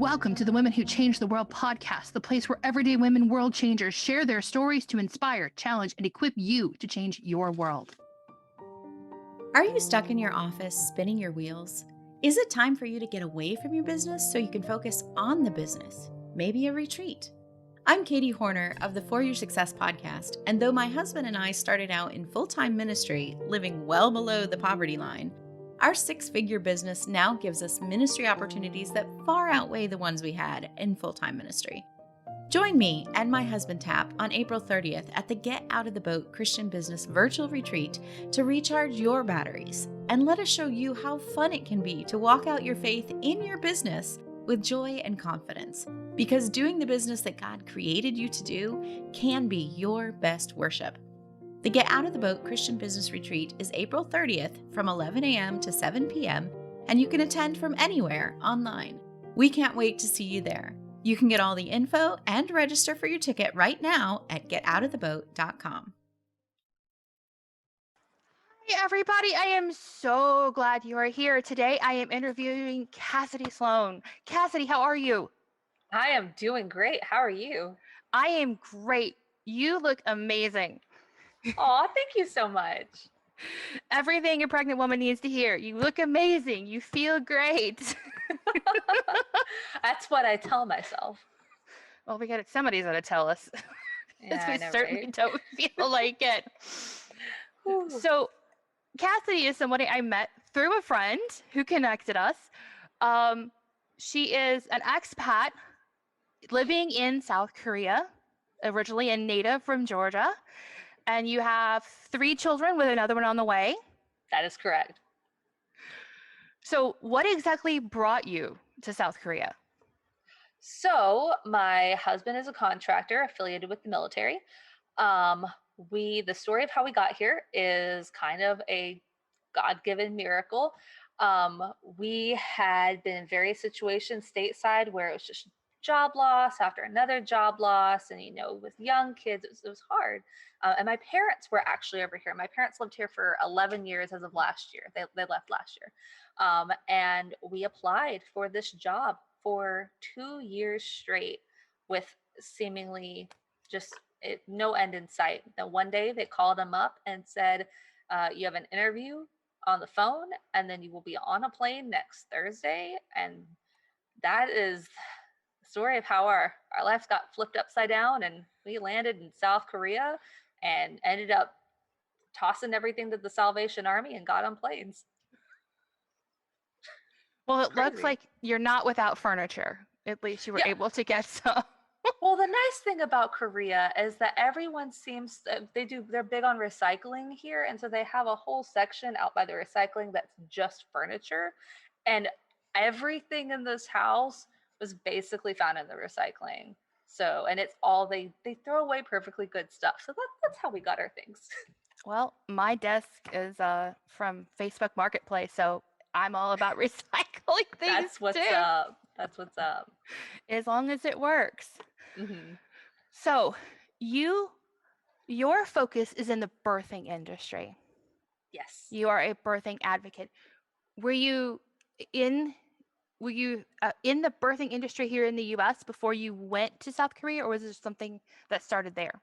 Welcome to the Women Who Change the World podcast, the place where everyday women world changers share their stories to inspire, challenge, and equip you to change your world. Are you stuck in your office spinning your wheels? Is it time for you to get away from your business so you can focus on the business? Maybe a retreat. I'm Katie Horner of the For Your Success podcast, and though my husband and I started out in full-time ministry, living well below the poverty line, our six-figure business now gives us ministry opportunities that far outweigh the ones we had in full-time ministry. Join me and my husband Tap on April 30th at the Get Out of the Boat Christian Business Virtual Retreat to recharge your batteries, and let us show you how fun it can be to walk out your faith in your business with joy and confidence, because doing the business that God created you to do can be your best worship. The Get Out of the Boat Christian Business Retreat is April 30th from 11 a.m. to 7 p.m., and you can attend from anywhere online. We can't wait to see you there. You can get all the info and register for your ticket right now at getoutoftheboat.com. Hey everybody, I am so glad you are here. Today I am interviewing Cassidy Sloan. Cassidy, how are you? I am doing great. How are you? I am great. You look amazing. Aw, thank you so much. Everything a pregnant woman needs to hear. You look amazing. You feel great. That's what I tell myself. Well, somebody's gonna tell us. Yeah, we I know, certainly right? don't feel like it. Whew. So Cassidy is somebody I met through a friend who connected us. She is an expat living in South Korea, originally a native from Georgia, and you have 3 children with another one on the way. That is correct. So what exactly brought you to South Korea? So, my husband is a contractor affiliated with the military. The story of how we got here is kind of a God-given miracle. We had been in various situations stateside where it was just job loss after another job loss, and with young kids, it was hard. And my parents were actually over here. My parents lived here for 11 years as of last year. They left last year, and we applied for this job for 2 years straight with seemingly just no end in sight. Then one day they called them up and said, you have an interview on the phone, and then you will be on a plane next Thursday. And that is the story of how our lives got flipped upside down, and we landed in South Korea and ended up tossing everything to the Salvation Army and got on planes. Well, It's it looks crazy. like you're not without furniture. At least you were Yeah. able to get some. Well, the nice thing about Korea is that everyone seems they're big on recycling here, and so they have a whole section out by the recycling that's just furniture, and everything in this house was basically found in the recycling. So, and it's all they throw away perfectly good stuff. So that's how we got our things. Well, my desk is from Facebook Marketplace, so I'm all about recycling things That's what's too, up. That's what's up. as long as it works. Hmm. So, your focus is in the birthing industry. Yes. You are a birthing advocate. Were you in in the birthing industry here in the US before you went to South Korea, or was it something that started there?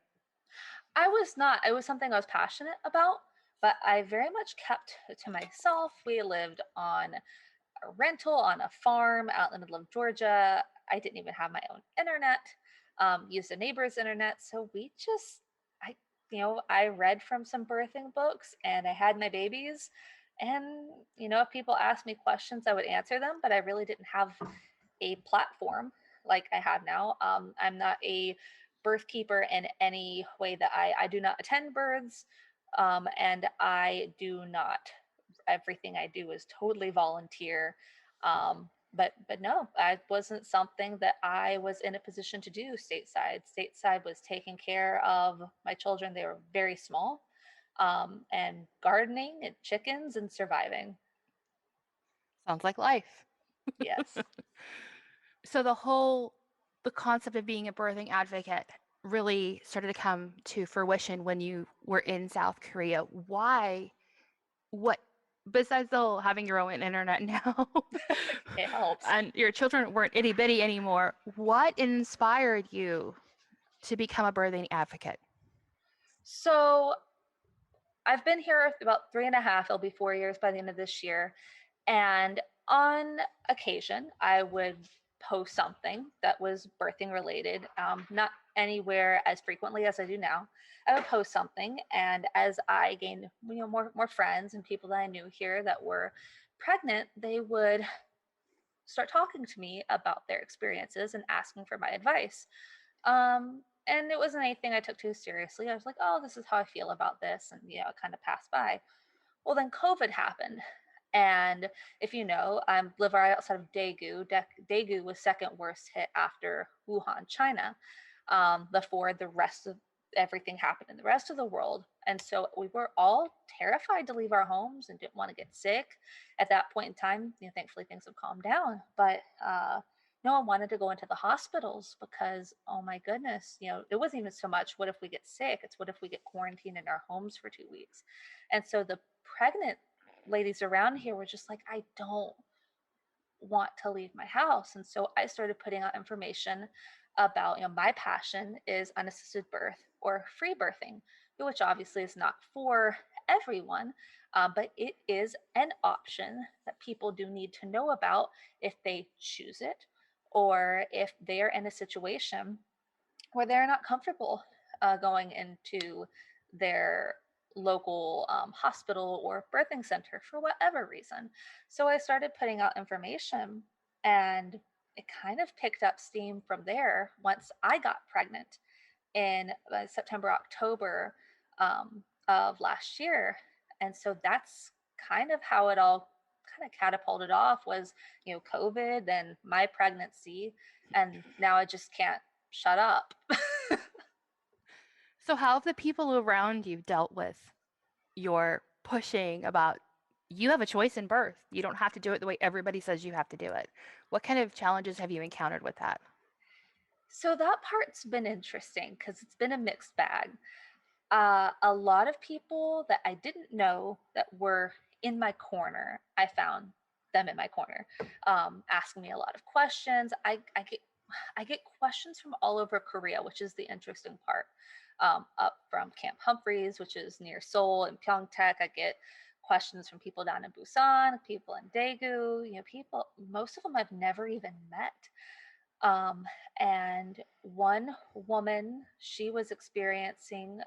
I was not. It was something I was passionate about, but I very much kept to myself. We lived on a rental on a farm out in the middle of Georgia. I didn't even have my own internet. Used a neighbor's internet, so I, I read from some birthing books, and I had my babies. And if people asked me questions, I would answer them, but I really didn't have a platform like I have now. I'm not a birth keeper in any way that I do not attend births, and I do not. Everything I do is totally volunteer. But no, I wasn't something that I was in a position to do stateside. Stateside was taking care of my children. They were very small, and gardening and chickens and surviving. Sounds like life. Yes. So the concept of being a birthing advocate really started to come to fruition when you were in South Korea. Why? What besides though having your own internet now, It helps. and your children weren't itty bitty anymore, what inspired you to become a birthing advocate? So I've been here about 3.5. It'll be 4 years by the end of this year. And on occasion, I would post something that was birthing related, not anywhere as frequently as I do now. I would post something, and as I gained, more friends and people that I knew here that were pregnant, they would start talking to me about their experiences and asking for my advice. And it wasn't anything I took too seriously. I was like, oh, this is how I feel about this, and it kind of passed by. Well, then COVID happened. And if you know, I live right outside of Daegu. Daegu was second worst hit after Wuhan, China, before the rest of everything happened in the rest of the world. And so we were all terrified to leave our homes and didn't want to get sick. At that point in time, thankfully things have calmed down. But no one wanted to go into the hospitals because, oh my goodness, it wasn't even so much what if we get sick, it's what if we get quarantined in our homes for 2 weeks. And so the pregnant ladies around here were just like, I don't want to leave my house. And so I started putting out information about, my passion is unassisted birth or free birthing, which obviously is not for everyone, but it is an option that people do need to know about if they choose it, or if they're in a situation where they're not comfortable going into their local hospital or birthing center for whatever reason. So I started putting out information, and it kind of picked up steam from there once I got pregnant in September, October of last year. And so that's kind of how it all kind of catapulted off was, COVID, then my pregnancy, and now I just can't shut up. So, how have the people around you dealt with your pushing about you have a choice in birth? You don't have to do it the way everybody says you have to do it. What kind of challenges have you encountered with that? So that part's been interesting because it's been a mixed bag. A lot of people that I didn't know that were in my corner, I found them in my corner, asking me a lot of questions. I get questions from all over Korea, which is the interesting part. Up from Camp Humphreys, which is near Seoul and Pyeongtaek, I get questions from people down in Busan, people in Daegu. People. Most of them I've never even met. Um, and one woman, she was experiencing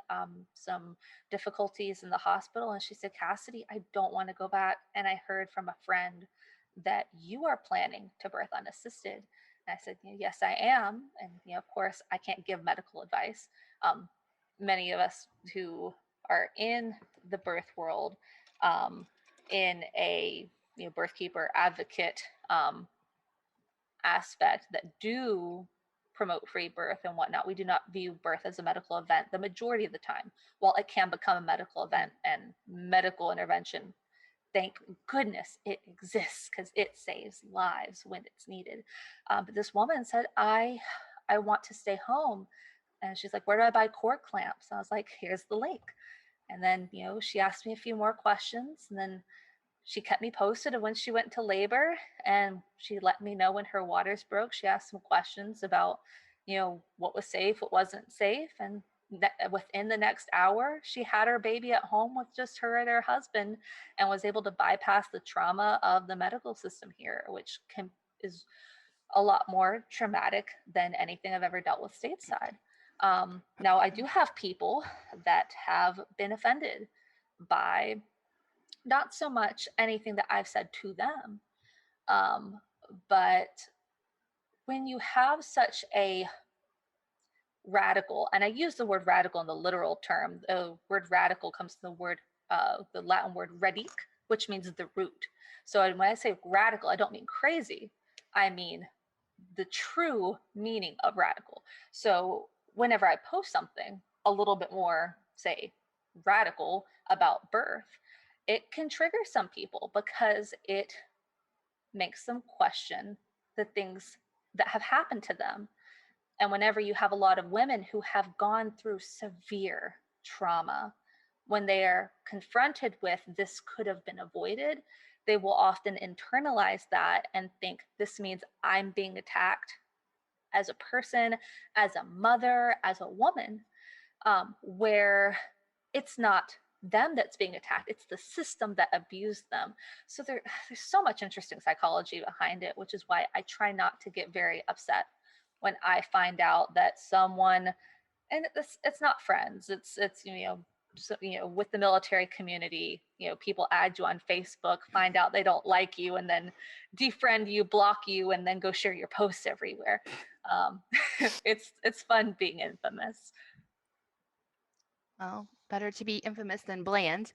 some difficulties in the hospital, and she said, Cassidy, I don't want to go back. And I heard from a friend that you are planning to birth unassisted. And I said, yes, I am. And, of course, I can't give medical advice. Um, Many of us who are in the birth world, in a birth keeper advocate aspect that do promote free birth and whatnot, we do not view birth as a medical event the majority of the time. While it can become a medical event and medical intervention, thank goodness it exists because it saves lives when it's needed. But this woman said, I want to stay home. And she's like, where do I buy cord clamps? And I was like, here's the link. And then, she asked me a few more questions, and then she kept me posted of when she went into labor, and she let me know when her waters broke. She asked some questions about, what was safe, what wasn't safe. And within the next hour, she had her baby at home with just her and her husband, and was able to bypass the trauma of the medical system here, which is a lot more traumatic than anything I've ever dealt with stateside. Now, I do have people that have been offended by not so much anything that I've said to them, um, but when you have such a radical, and I use the word radical in the literal term, the word radical comes from the Latin word radic, which means the root. So when I say radical, I don't mean crazy. I mean the true meaning of radical. So whenever I post something a little bit more, say, radical about birth, it can trigger some people because it makes them question the things that have happened to them. And whenever you have a lot of women who have gone through severe trauma, when they are confronted with this could have been avoided, they will often internalize that and think this means I'm being attacked as a person, as a mother, as a woman, where it's not them that's being attacked, it's the system that abused them. So there's so much interesting psychology behind it, which is why I try not to get very upset when I find out that someone, and it's not friends, it's so, with the military community, people add you on Facebook, find out they don't like you, and then defriend you, block you, and then go share your posts everywhere. um, it's fun being infamous. Well, better to be infamous than bland.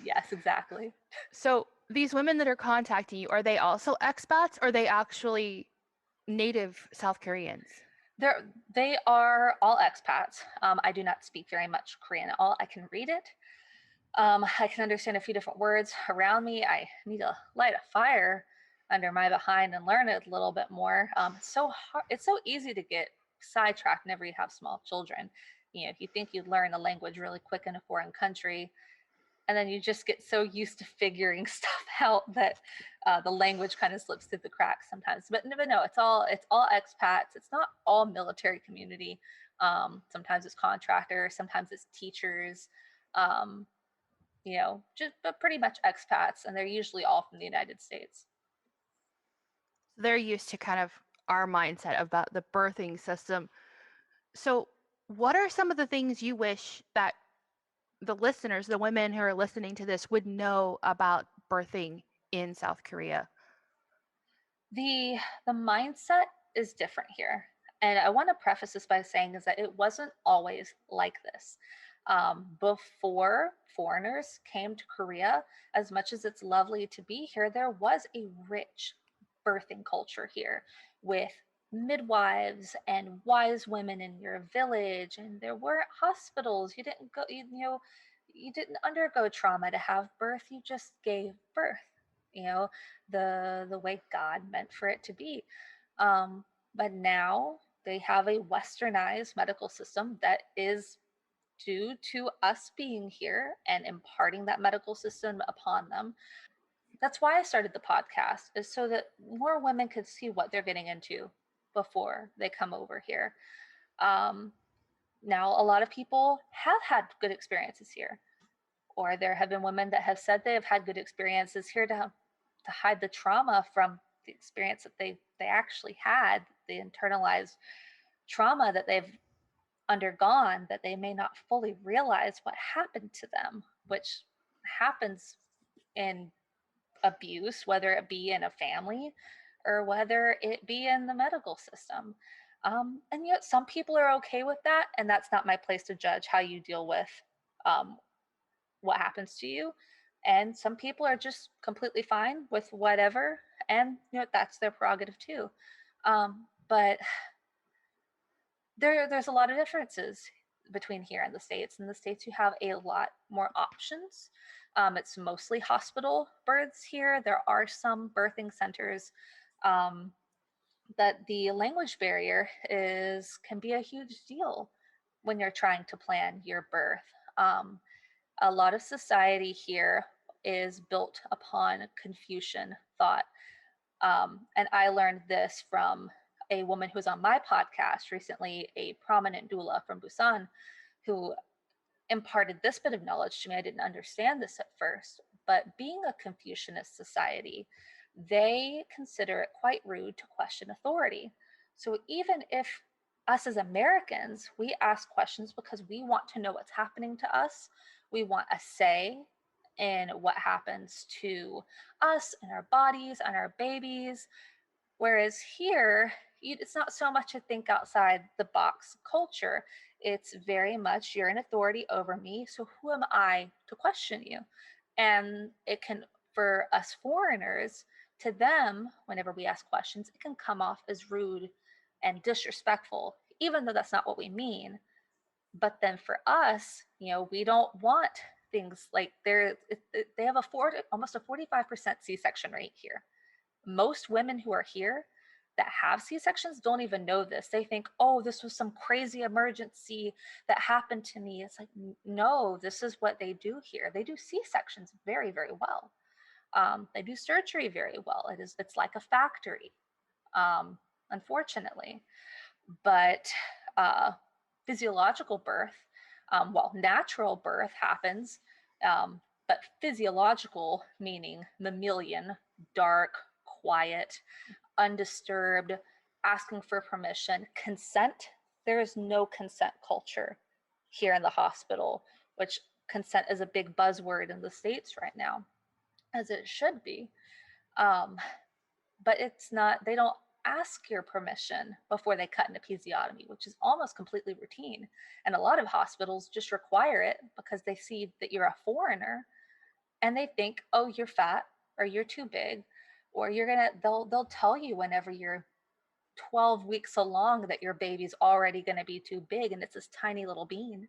Yes, exactly. So these women that are contacting you, are they also expats or are they actually native South Koreans? They are all expats. I do not speak very much Korean at all. I can read it. I can understand a few different words around me. I need to light a fire under my behind and learn it a little bit more. It's so hard. It's so easy to get sidetracked whenever you have small children. If you think you'd learn a language really quick in a foreign country, and then you just get so used to figuring stuff out that the language kind of slips through the cracks sometimes. But no, it's all expats. It's not all military community. Sometimes it's contractors, sometimes it's teachers. Um, just but pretty much expats, and they're usually all from the United States. They're used to kind of our mindset about the birthing system. So, what are some of the things you wish that the listeners, the women who are listening to this, would know about birthing in South Korea? The mindset is different here, and I want to preface this by saying is that it wasn't always like this. Before foreigners came to Korea, as much as it's lovely to be here, there was a rich birthing culture here with midwives and wise women in your village, and there weren't hospitals. You didn't go, you didn't undergo trauma to have birth. You just gave birth. You know, the way God meant for it to be. Um, but now they have a westernized medical system that is due to us being here and imparting that medical system upon them. That's why I started the podcast, is so that more women could see what they're getting into before they come over here. Um, Now, a lot of people have had good experiences here, or there have been women that have said they have had good experiences here to hide the trauma from the experience that they actually had, the internalized trauma that they've undergone, that they may not fully realize what happened to them, which happens in abuse, whether it be in a family or whether it be in the medical system. And yet some people are okay with that, and that's not my place to judge how you deal with um, what happens to you. And some people are just completely fine with whatever, and that's their prerogative too. But there's a lot of differences between here and the States. In the States, you have a lot more options. It's mostly hospital births here. There are some birthing centers, um, that the language barrier is can be a huge deal when you're trying to plan your birth. Um, a lot of society here is built upon Confucian thought. And I learned this from a woman who was on my podcast recently, a prominent doula from Busan, who imparted this bit of knowledge to me. I didn't understand this at first, but being a Confucianist society, they consider it quite rude to question authority. So even if us as Americans, we ask questions because we want to know what's happening to us, we want a say in what happens to us and our bodies and our babies. Whereas here, it's not so much a think outside the box culture. It's very much you're an authority over me, so who am I to question you? And it can, for us foreigners, to them, whenever we ask questions, it can come off as rude and disrespectful, even though that's not what we mean. But then for us, we don't want things like they have almost a 45% C-section rate here. Most women who are here that have C-sections don't even know this. They think, oh, this was some crazy emergency that happened to me. It's like, no, this is what they do here. They do C-sections very, very well. They do surgery very well. It's like a factory, unfortunately. But uh, physiological birth, well, natural birth happens, but physiological, meaning mammalian, dark, quiet, undisturbed, asking for permission, consent. There is no consent culture here in the hospital, which consent is a big buzzword in the States right now, as it should be. Um, but it's not, they don't ask your permission before they cut an episiotomy, which is almost completely routine. And a lot of hospitals just require it because they see that you're a foreigner and they think, oh, you're fat or you're too big, or they'll tell you whenever you're 12 weeks along that your baby's already going to be too big and it's this tiny little bean.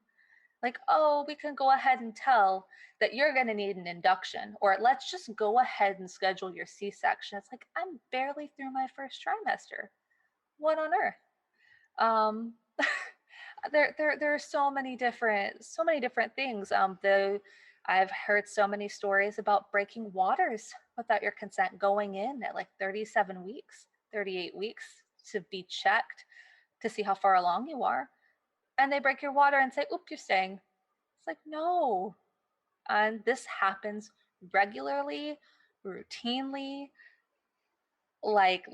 Like, oh, we can go ahead and tell that you're going to need an induction, or let's just go ahead and schedule your C-section. It's like, I'm barely through my first trimester. What on earth? Um, there are so many different things. Though I've heard so many stories about breaking waters without your consent, going in at like 37 weeks, 38 weeks to be checked to see how far along you are. And they break your water and say, oop, you're staying. It's like, no. And this happens regularly, routinely, like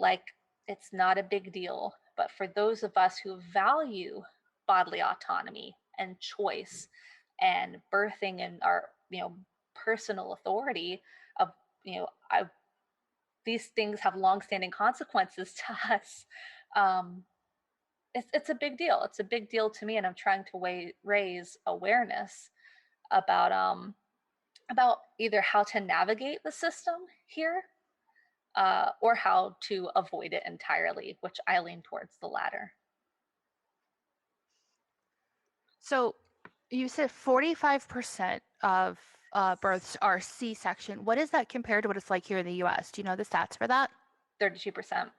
it's not a big deal. But for those of us who value bodily autonomy and choice and birthing and our, personal authority of, you know, I, these things have longstanding consequences to us. Um, it's a big deal. It's a big deal to me, and I'm trying to raise awareness about about either how to navigate the system here, or how to avoid it entirely, which I lean towards the latter. So you said 45% of births are C-section. What is that compared to what it's like here in the US? Do you know the stats for that? 32%.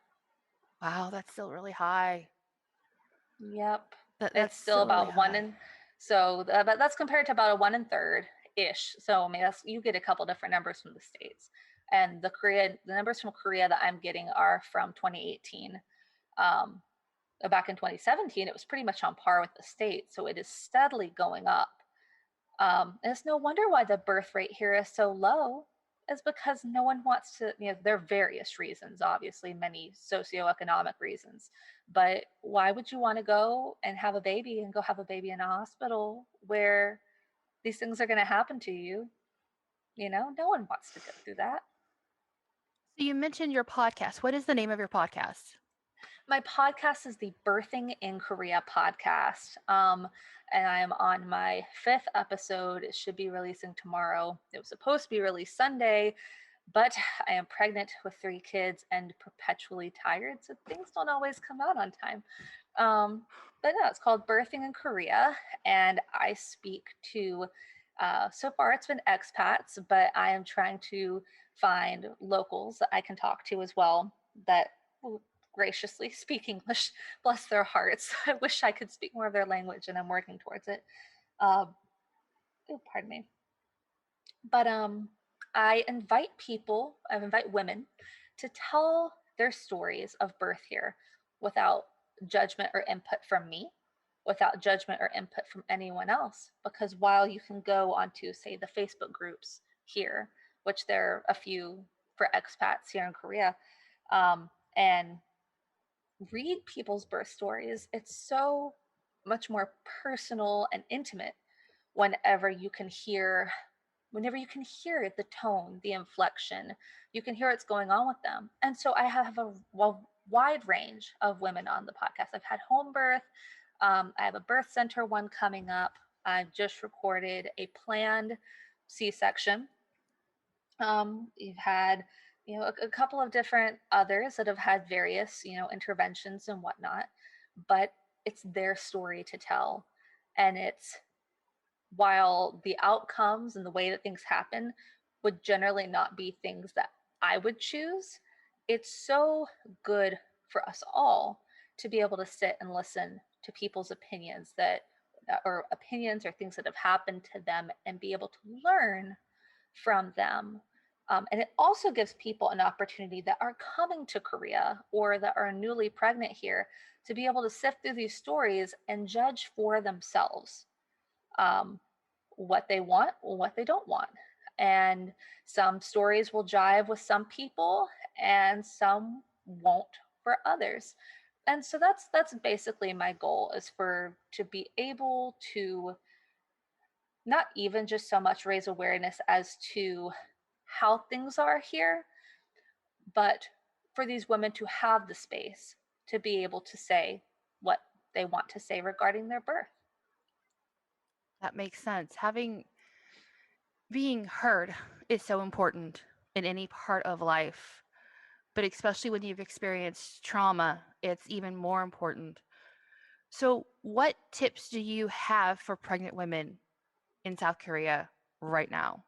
Wow, that's still really high. Yep. That's It's still still really about one high. in, so but that's compared to about a 1 1/3 ish. So I mean, you get a couple different numbers from the States, and the numbers from Korea that I'm getting are from 2018. Um, Back in 2017, it was pretty much on par with the States, so it is steadily going up. And it's no wonder why the birth rate here is so low, is because no one wants to, there are various reasons, obviously, many socioeconomic reasons. But why would you want to go and have a baby and go have a baby in a hospital where these things are going to happen to you? No one wants to go through that. So you mentioned your podcast. What is the name of your podcast? My podcast is the Birthing in Korea podcast. And I'm on my 5th episode. It should be releasing tomorrow. It was supposed to be released Sunday, but I am pregnant with 3 kids and perpetually tired, so things don't always come out on time. But no, it's called Birthing in Korea, and I speak to, so far it's been expats, but I am trying to find locals that I can talk to as well that will graciously speak English. Bless their hearts. I wish I could speak more of their language, and I'm working towards it. Oh, pardon me. But I invite women to tell their stories of birth here without judgment or input from me, without judgment or input from anyone else. Because while you can go onto, say, the Facebook groups here, which there are a few for expats here in Korea, and read people's birth stories, it's so much more personal and intimate whenever you can hear the tone, the inflection, you can hear what's going on with them. And so I have a wide range of women on the podcast. I've had home birth. I have a birth center one coming up. I've just recorded a planned C-section. You've had, a couple of different others that have had various, interventions and whatnot, but it's their story to tell. And it's, while the outcomes and the way that things happen would generally not be things that I would choose, it's so good for us all to be able to sit and listen to people's opinions that or opinions or things that have happened to them and be able to learn from them. And it also gives people an opportunity that are coming to Korea or that are newly pregnant here to be able to sift through these stories and judge for themselves um, what they want, what they don't want. And some stories will jive with some people and some won't for others. And so that's basically my goal, is for to be able to not even just so much raise awareness as to how things are here, but for these women to have the space to be able to say what they want to say regarding their birth. That makes sense. Having being heard is so important in any part of life, but especially when you've experienced trauma, it's even more important. So, what tips do you have for pregnant women in South Korea right now?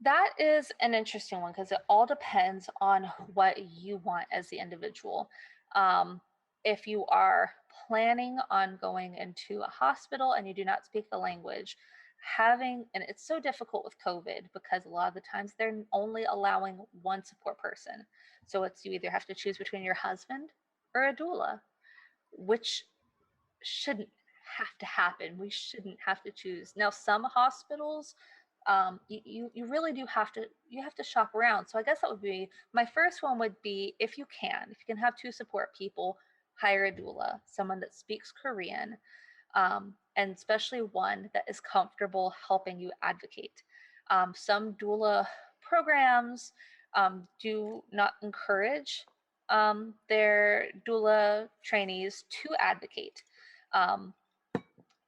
That is an interesting one because it all depends on what you want as the individual. Um, if you are planning on going into a hospital and you do not speak the language, and it's so difficult with COVID because a lot of the times they're only allowing one support person. So it's you either have to choose between your husband or a doula, which shouldn't have to happen. We shouldn't have to choose. Now, some hospitals, you really do have to shop around. So I guess that would be my first one. Would be, if you can have two support people, hire a doula, someone that speaks Korean, and especially one that is comfortable helping you advocate. Some doula programs do not encourage their doula trainees to advocate, um,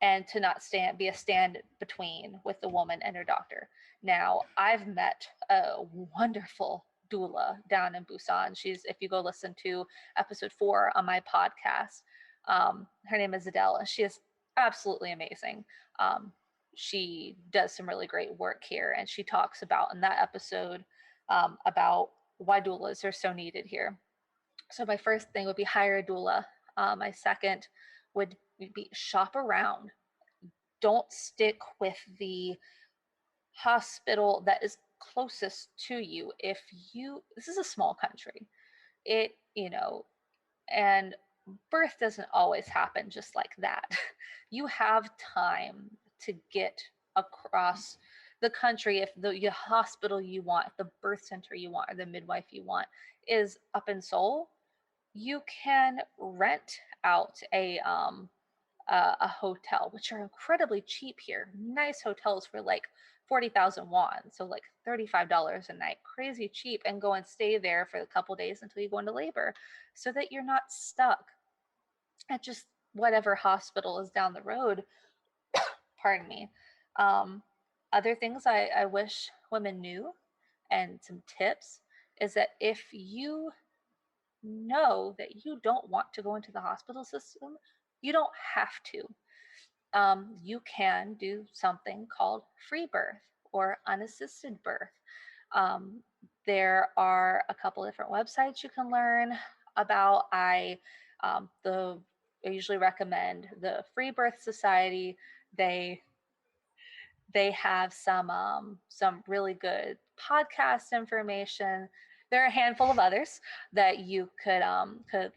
and to not be a stand between with the woman and her doctor. Now, I've met a wonderful doula down in Busan. If you go listen to episode 4 on my podcast, her name is Adele, and she is absolutely amazing. Um, she does some really great work here, and she talks about in that episode about why doulas are so needed here. So my first thing would be hire a doula. My second would be shop around. Don't stick with the hospital that is closest to you. This is a small country, and birth doesn't always happen just like that. You have time to get across the country if the hospital you want, if the birth center you want, or the midwife you want is up in Seoul. You can rent out a hotel, which are incredibly cheap here. Nice hotels for like 40,000 won, so like $35 a night, crazy cheap, and go and stay there for a couple days until you go into labor, so that you're not stuck at just whatever hospital is down the road. Pardon me. Um, Other things I wish women knew, and some tips, is that if you know that you don't want to go into the hospital system, you don't have to. You can do something called free birth or unassisted birth. Um, there are a couple different websites you can learn about. I usually recommend the Free Birth Society. They they have some really good podcast information. There are a handful of others that you could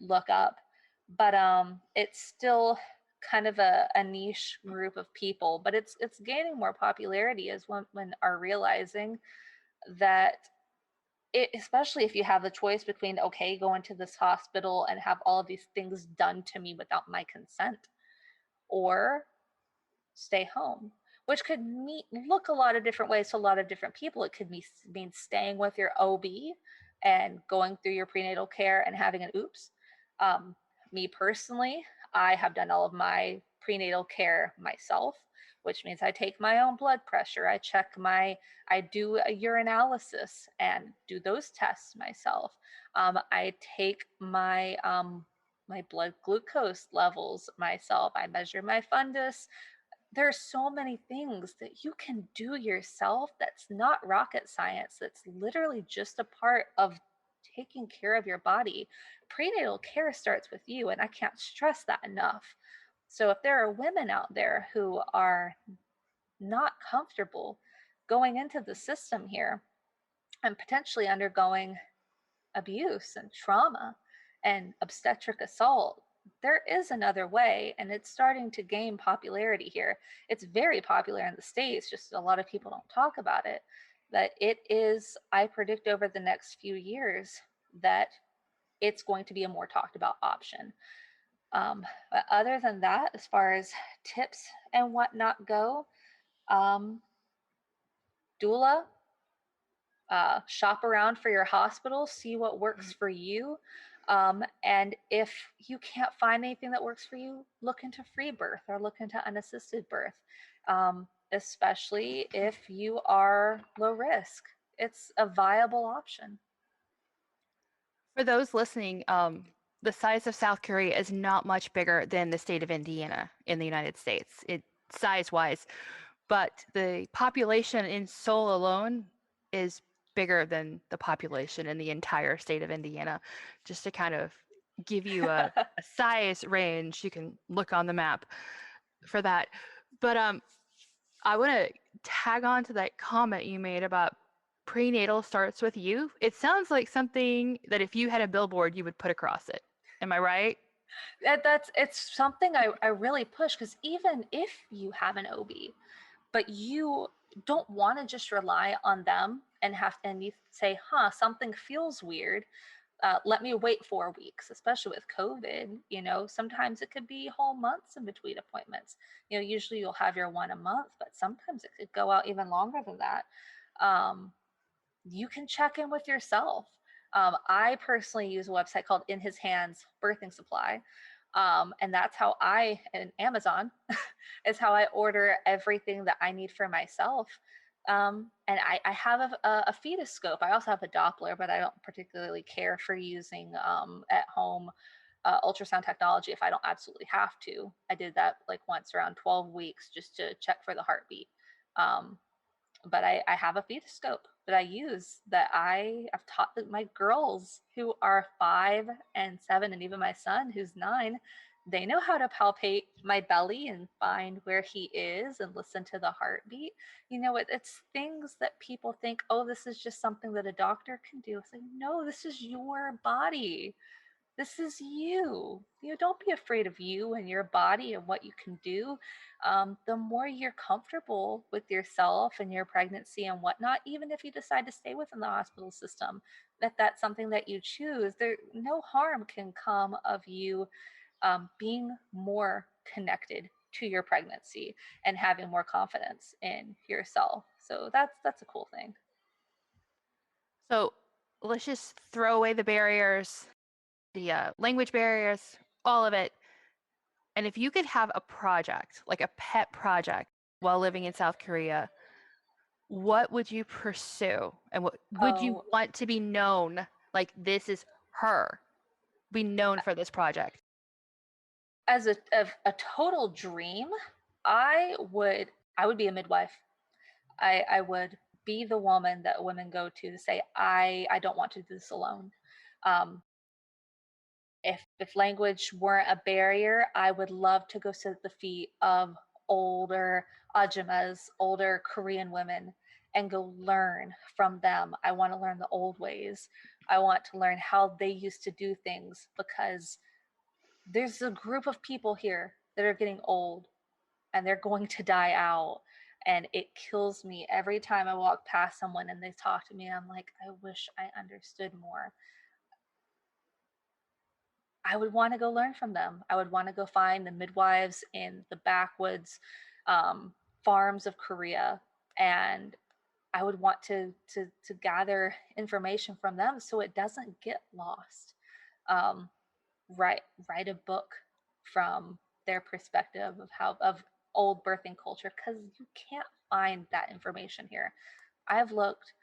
look up, but it's still kind of a niche group of people. But it's gaining more popularity as women are realizing that especially if you have the choice between, okay, go into this hospital and have all of these things done to me without my consent, or stay home, which could look a lot of different ways to a lot of different people. It could mean staying with your OB and going through your prenatal care and having an oops. Um, Me personally, I have done all of my prenatal care myself, which means I take my own blood pressure. I do a urinalysis and do those tests myself. I take my blood glucose levels myself. I measure my fundus. There are so many things that you can do yourself that's not rocket science, that's literally just a part of taking care of your body. Prenatal care starts with you, and I can't stress that enough. So if there are women out there who are not comfortable going into the system here and potentially undergoing abuse and trauma and obstetric assault, there is another way, and it's starting to gain popularity here. It's very popular in the States, just a lot of people don't talk about it. But it is, I predict over the next few years that it's going to be a more talked about option. But other than that, as far as tips and whatnot go, um, doula, shop around for your hospital, see what works for you. And if you can't find anything that works for you, look into free birth or look into unassisted birth, especially if you are low risk. It's a viable option. For those listening, the size of South Korea is not much bigger than the state of Indiana in the United States, size-wise, but the population in Seoul alone is bigger than the population in the entire state of Indiana. Just to kind of give you a size range, you can look on the map for that. But I want to tag on to that comment you made about prenatal starts with you. It sounds like something that if you had a billboard, you would put across it. Am I right? It's something I really push, because even if you have an OB, but you don't want to just rely on them and you say, something feels weird. Let me wait 4 weeks, especially with COVID. Sometimes it could be whole months in between appointments. Usually you'll have your one a month, but sometimes it could go out even longer than that. You can check in with yourself. I personally use a website called In His Hands Birthing Supply. And that's how and Amazon is how I order everything that I need for myself. And I have a fetus scope. I also have a Doppler, but I don't particularly care for using at home ultrasound technology if I don't absolutely have to. I did that like once around 12 weeks just to check for the heartbeat. But I have a fetus scope that I use, that I've taught my girls who are 5 and 7, and even my son who's 9. They know how to palpate my belly and find where he is and listen to the heartbeat. It's things that people think, oh, this is just something that a doctor can do. It's like, no, this is your body. This is you. Don't be afraid of you and your body and what you can do. The more you're comfortable with yourself and your pregnancy and whatnot, even if you decide to stay within the hospital system, that's something that you choose, no harm can come of you being more connected to your pregnancy and having more confidence in yourself. So that's a cool thing. So let's just throw away the barriers, the language barriers, all of it. And if you could have a project, like a pet project, while living in South Korea, what would you pursue? And what would you Oh, want to be known? Like, this is her. Be known for this project. as a total dream, I would be a midwife. I would be the woman that women go to say, I don't want to do this alone. Um, if language weren't a barrier, I would love to go sit at the feet of older ajumas, older Korean women, and go learn from them. I want to learn the old ways. I want to learn how they used to do things, because there's a group of people here that are getting old and they're going to die out. And it kills me every time I walk past someone and they talk to me. I'm like, I wish I understood more. I would want to go learn from them. I would want to go find the midwives in the backwoods um, farms of Korea, and I would want to gather information from them so it doesn't get lost. Um, write a book from their perspective of old birthing culture, because you can't find that information here. I've looked,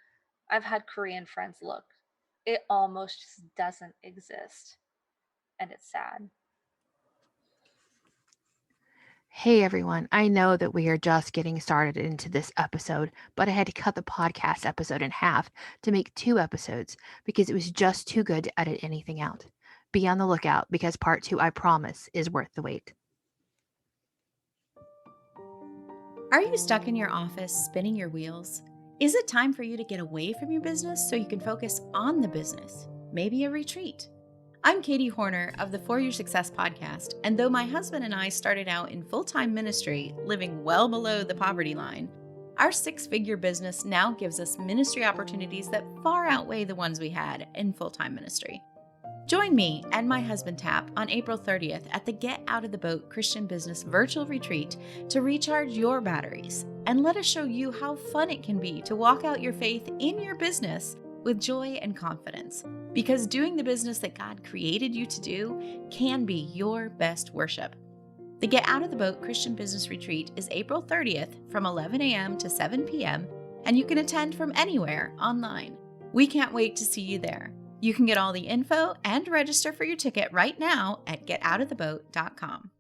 I've had Korean friends look. It almost just doesn't exist, and it's sad. Hey everyone, I know that we are just getting started into this episode, but I had to cut the podcast episode in half to make 2 episodes because it was just too good to edit anything out. Be on the lookout because part 2, I promise, is worth the wait. Are you stuck in your office spinning your wheels? Is it time for you to get away from your business so you can focus on the business? Maybe a retreat. I'm Katie Horner of the For Your Success podcast, and though my husband and I started out in full-time ministry, living well below the poverty line, our 6-figure business now gives us ministry opportunities that far outweigh the ones we had in full-time ministry. Join me and my husband Tap on April 30th at the Get Out of the Boat Christian Business Virtual Retreat to recharge your batteries, and let us show you how fun it can be to walk out your faith in your business with joy and confidence, because doing the business that God created you to do can be your best worship. The Get Out of the Boat Christian Business Retreat is April 30th from 11 a.m. to 7 p.m., and you can attend from anywhere online. We can't wait to see you there. You can get all the info and register for your ticket right now at getoutoftheboat.com.